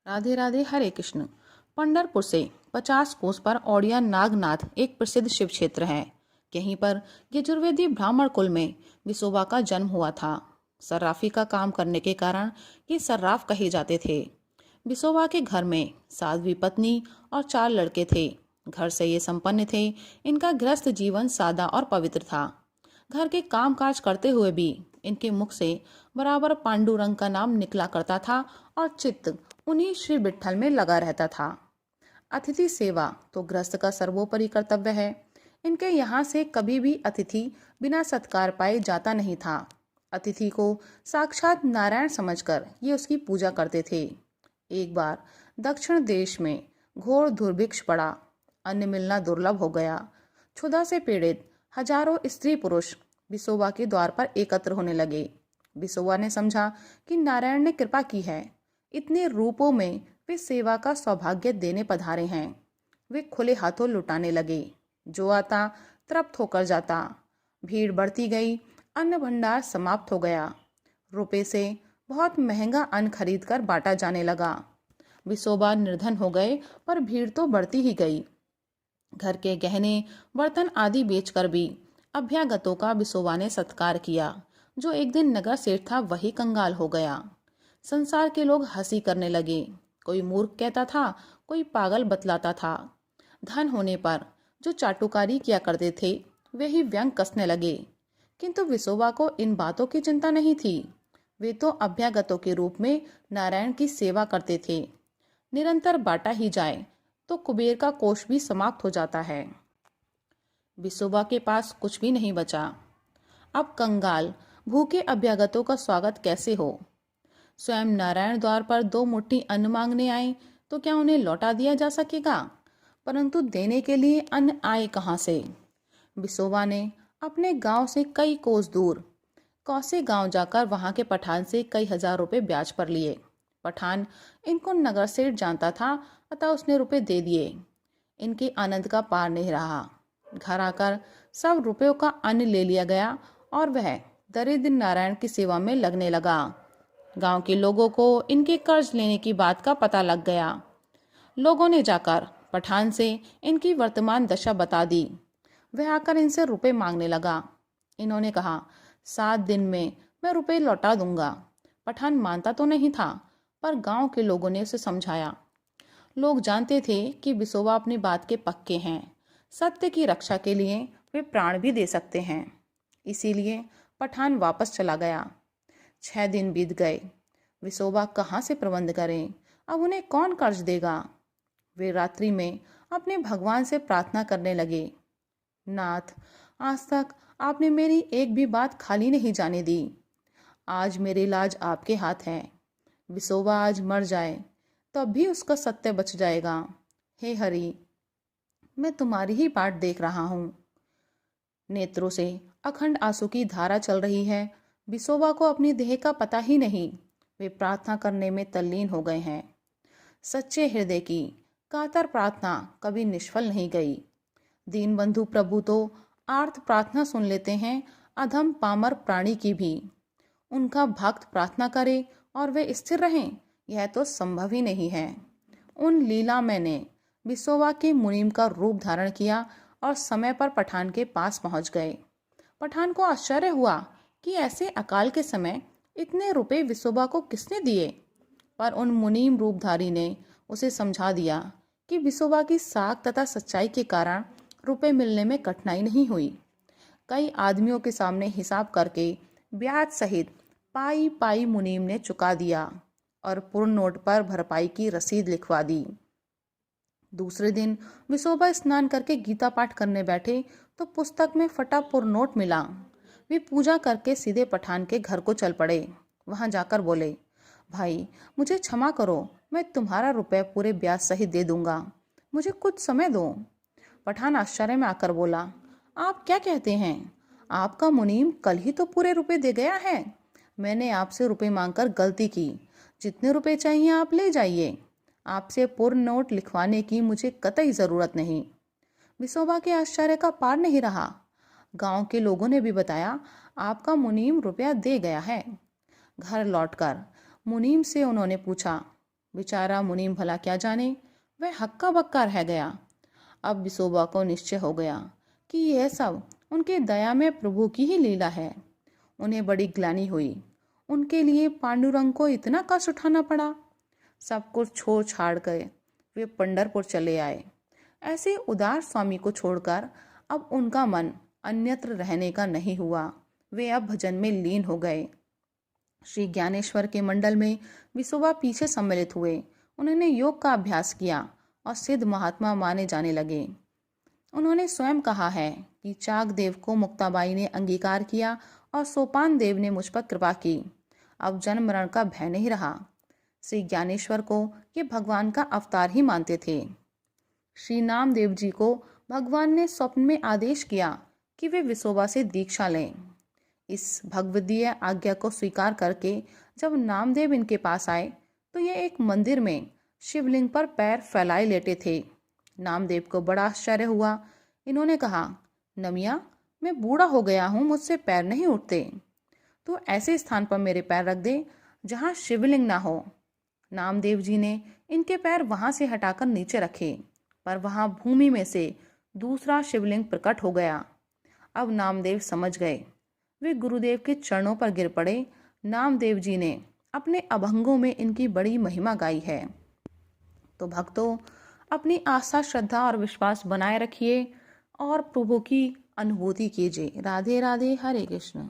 राधे राधे, हरे कृष्ण। पंढरपुर से 50 कोस पर औड़िया नागनाथ एक प्रसिद्ध शिव क्षेत्र है। यहीं पर यजुर्वेदी ब्राह्मण कुल में विसोबा का जन्म हुआ था। सर्राफी का काम करने के कारण ये सर्राफ कहे जाते थे। विसोबा के घर में साध्वी पत्नी और 4 लड़के थे। घर से ये संपन्न थे। इनका गृहस्थ जीवन सादा और पवित्र था। घर के काम काज करते हुए भी इनके मुख से बराबर पांडुरंग का नाम निकला करता था और चित्त उन्हीं श्री विट्ठल में लगा रहता था। अतिथि सेवा तो गृहस्थ का सर्वोपरि कर्तव्य है। इनके यहाँ से कभी भी अतिथि बिना सत्कार पाए जाता नहीं था। अतिथि को साक्षात नारायण समझकर ये उसकी पूजा करते थे। एक बार दक्षिण देश में घोर दुर्भिक्ष पड़ा। अन्न मिलना दुर्लभ हो गया। क्षुधा से पीड़ित हजारों स्त्री पुरुष बिसोबा के द्वार पर एकत्र होने लगे। बिसोबा ने समझा कि नारायण ने कृपा की है। इतने रूपों में वे सेवा का सौभाग्य देने पधारे हैं। वे खुले हाथों लुटाने लगे। जो आता तृप्त होकर जाता। भीड़ बढ़ती गई। अन्न भंडार समाप्त हो गया। रुपए से बहुत महंगा अन्न खरीदकर बांटा जाने लगा। विसोबा निर्धन हो गए, पर भीड़ तो बढ़ती ही गई। घर के गहने बर्तन आदि बेचकर भी अभ्यागतों का बिसोबा ने सत्कार किया। जो एक दिन नगर सेठ था वही कंगाल हो गया। संसार के लोग हंसी करने लगे। कोई मूर्ख कहता था, कोई पागल बतलाता था। धन होने पर जो चाटुकारी किया करते थे वे ही व्यंग कसने लगे। किंतु विसोबा को इन बातों की चिंता नहीं थी। वे तो अभ्यागतों के रूप में नारायण की सेवा करते थे। निरंतर बांटा ही जाए तो कुबेर का कोष भी समाप्त हो जाता है। विसोबा के पास कुछ भी नहीं बचा। अब कंगाल भूखे अभ्यागतों का स्वागत कैसे हो। स्वयं नारायण द्वार पर 2 मुट्ठी अन्न मांगने आए तो क्या उन्हें लौटा दिया जा सकेगा। परंतु देने के लिए अन्न आए कहां से। बिसोबा ने अपने गांव से कई कोस दूर कौसे गांव जाकर वहां के पठान से कई हजार रुपए ब्याज पर लिए। पठान इनको नगर सेठ जानता था, अतः उसने रुपए दे दिए। इनके आनंद का पार नहीं रहा। घर आकर सब रुपयों का अन्न ले लिया गया और वह दरिद्र नारायण की सेवा में लगने लगा। गांव के लोगों को इनके कर्ज लेने की बात का पता लग गया। लोगों ने जाकर पठान से इनकी वर्तमान दशा बता दी। वह आकर इनसे रुपए मांगने लगा। इन्होंने कहा, 7 दिन में मैं रुपए लौटा दूंगा। पठान मानता तो नहीं था, पर गांव के लोगों ने उसे समझाया। लोग जानते थे कि बिसोबा अपनी बात के पक्के हैं। सत्य की रक्षा के लिए वे प्राण भी दे सकते हैं। इसीलिए पठान वापस चला गया। 6 दिन बीत गए। विसोबा कहाँ से प्रबंध करें। अब उन्हें कौन कर्ज देगा। वे रात्रि में अपने भगवान से प्रार्थना करने लगे। नाथ, आज तक आपने मेरी एक भी बात खाली नहीं जाने दी। आज मेरे इलाज आपके हाथ है। विसोबा आज मर जाए तब भी उसका सत्य बच जाएगा। हे हरि, मैं तुम्हारी ही बाट देख रहा हूँ। नेत्रों से अखंड आंसू की धारा चल रही है। बिसोबा को अपनी देह का पता ही नहीं। वे प्रार्थना करने में तल्लीन हो गए हैं। सच्चे हृदय की कातर प्रार्थना कभी निष्फल नहीं गई। दीनबंधु प्रभु तो आर्त प्रार्थना सुन लेते हैं, अधम पामर प्राणी की भी। उनका भक्त प्रार्थना करे और वे स्थिर रहें, यह तो संभव ही नहीं है। उन लीलामय ने बिसोबा के मुनीम का रूप धारण किया और समय पर पठान के पास पहुंच गए। पठान को आश्चर्य हुआ कि ऐसे अकाल के समय इतने रुपए विसोबा को किसने दिए। पर उन मुनीम रूपधारी ने उसे समझा दिया कि विसोबा की साख तथा सच्चाई के कारण रुपए मिलने में कठिनाई नहीं हुई। कई आदमियों के सामने हिसाब करके ब्याज सहित पाई पाई मुनीम ने चुका दिया और पूर्ण नोट पर भरपाई की रसीद लिखवा दी। दूसरे दिन विसोबा स्नान करके गीता पाठ करने बैठे तो पुस्तक में फटा पूर्ण नोट मिला। वे पूजा करके सीधे पठान के घर को चल पड़े। वहां जाकर बोले, भाई मुझे क्षमा करो, मैं तुम्हारा रुपए पूरे ब्याज सहित दे दूंगा, मुझे कुछ समय दो। पठान आश्चर्य में आकर बोला, आप क्या कहते हैं। आपका मुनीम कल ही तो पूरे रुपए दे गया है। मैंने आपसे रुपए मांगकर गलती की। जितने रुपए चाहिए आप ले जाइए। आपसे पूर्ण नोट लिखवाने की मुझे कतई जरूरत नहीं। विसोबा के आश्चर्य का पार नहीं रहा। गांव के लोगों ने भी बताया, आपका मुनीम रुपया दे गया है। घर लौटकर मुनीम से उन्होंने पूछा, बेचारा मुनीम भला क्या जाने, वह हक्का बक्का रह गया। अब विसोबा को निश्चय हो गया कि यह सब उनके दया में प्रभु की ही लीला है। उन्हें बड़ी ग्लानि हुई। उनके लिए पांडुरंग को इतना कष्ट उठाना पड़ा। सब कुछ छोड़ छाड़ कर वे पंढरपुर चले आए। ऐसे उदार स्वामी को छोड़कर अब उनका मन अन्यत्र रहने का नहीं हुआ। वे अब भजन में लीन हो गए। श्री ज्ञानेश्वर के मंडल में विसोबा पीछे सम्मिलित हुए। उन्होंने योग का अभ्यास किया और सिद्ध महात्मा माने जाने लगे। उन्होंने स्वयं कहा है कि चाक देव को मुक्ताबाई ने अंगीकार किया और सोपान देव ने मुझ पर कृपा की। अब जन्म मरण का भय नहीं रहा। श्री ज्ञानेश्वर को ये भगवान का अवतार ही मानते थे। श्री नामदेव जी को भगवान ने स्वप्न में आदेश किया कि वे विसोबा से दीक्षा लें। इस भगवदीय आज्ञा को स्वीकार करके जब नामदेव इनके पास आए तो ये एक मंदिर में शिवलिंग पर पैर फैलाए लेटे थे। नामदेव को बड़ा आश्चर्य हुआ। इन्होंने कहा, नमिया, मैं बूढ़ा हो गया हूँ, मुझसे पैर नहीं उठते। तो ऐसे स्थान पर मेरे पैर रख दे जहाँ शिवलिंग ना हो। नामदेव जी ने इनके पैर वहां से हटाकर नीचे रखे, पर वहां भूमि में से दूसरा शिवलिंग प्रकट हो गया। अब नामदेव समझ गए। वे गुरुदेव के चरणों पर गिर पड़े। नामदेव जी ने अपने अभंगों में इनकी बड़ी महिमा गाई है। तो भक्तों, अपनी आस्था, श्रद्धा और विश्वास बनाए रखिए और प्रभु की अनुभूति कीजिए। राधे राधे, हरे कृष्ण।